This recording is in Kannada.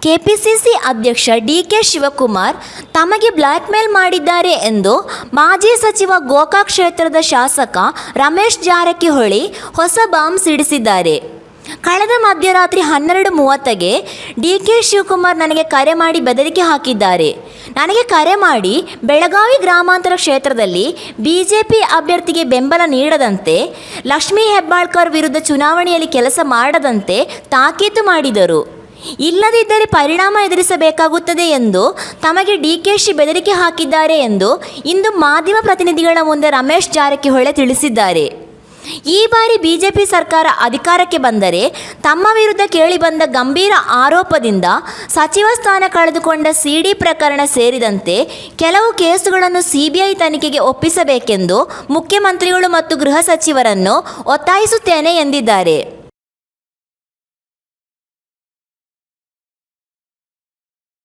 ಕೆಪಿಸಿಸಿ ಅಧ್ಯಕ್ಷ ಡಿಕೆ ಶಿವಕುಮಾರ್ ತಮಗೆ ಬ್ಲ್ಯಾಕ್ಮೇಲ್ ಮಾಡಿದ್ದಾರೆ ಎಂದು ಮಾಜಿ ಸಚಿವ ಗೋಕಾಕ್ ಕ್ಷೇತ್ರದ ಶಾಸಕ ರಮೇಶ್ ಜಾರಕಿಹೊಳಿ ಹೊಸ ಬಾಂಬ್ ಸಿಡಿಸಿದ್ದಾರೆ. ಕಳೆದ ಮಧ್ಯರಾತ್ರಿ 12:30ಗೆ ಡಿಕೆ ಶಿವಕುಮಾರ್ ನನಗೆ ಕರೆ ಮಾಡಿ ಬೆದರಿಕೆ ಹಾಕಿದ್ದಾರೆ. ನನಗೆ ಕರೆ ಮಾಡಿ ಬೆಳಗಾವಿ ಗ್ರಾಮಾಂತರ ಕ್ಷೇತ್ರದಲ್ಲಿ ಬಿಜೆಪಿ ಅಭ್ಯರ್ಥಿಗೆ ಬೆಂಬಲ ನೀಡದಂತೆ, ಲಕ್ಷ್ಮೀ ಹೆಬ್ಬಾಳ್ಕರ್ ವಿರುದ್ಧ ಚುನಾವಣೆಯಲ್ಲಿ ಕೆಲಸ ಮಾಡದಂತೆ ತಾಕೀತು ಮಾಡಿದರು. ಇಲ್ಲದಿದ್ದರೆ ಪರಿಣಾಮ ಎದುರಿಸಬೇಕಾಗುತ್ತದೆ ಎಂದು ತಮಗೆ ಡಿಕೆಶಿ ಬೆದರಿಕೆ ಹಾಕಿದ್ದಾರೆ ಎಂದು ಇಂದು ಮಾಧ್ಯಮ ಪ್ರತಿನಿಧಿಗಳ ಮುಂದೆ ರಮೇಶ್ ಜಾರಕಿಹೊಳಿ ತಿಳಿಸಿದ್ದಾರೆ. ಈ ಬಾರಿ ಬಿಜೆಪಿ ಸರ್ಕಾರ ಅಧಿಕಾರಕ್ಕೆ ಬಂದರೆ ತಮ್ಮ ವಿರುದ್ಧ ಕೇಳಿಬಂದ ಗಂಭೀರ ಆರೋಪದಿಂದ ಸಚಿವ ಸ್ಥಾನ ಕಳೆದುಕೊಂಡ ಸಿಡಿ ಪ್ರಕರಣ ಸೇರಿದಂತೆ ಕೆಲವು ಕೇಸುಗಳನ್ನು ಸಿಬಿಐ ತನಿಖೆಗೆ ಒಪ್ಪಿಸಬೇಕೆಂದು ಮುಖ್ಯಮಂತ್ರಿಗಳು ಮತ್ತು ಗೃಹ ಸಚಿವರನ್ನು ಒತ್ತಾಯಿಸುತ್ತೇನೆ ಎಂದಿದ್ದಾರೆ.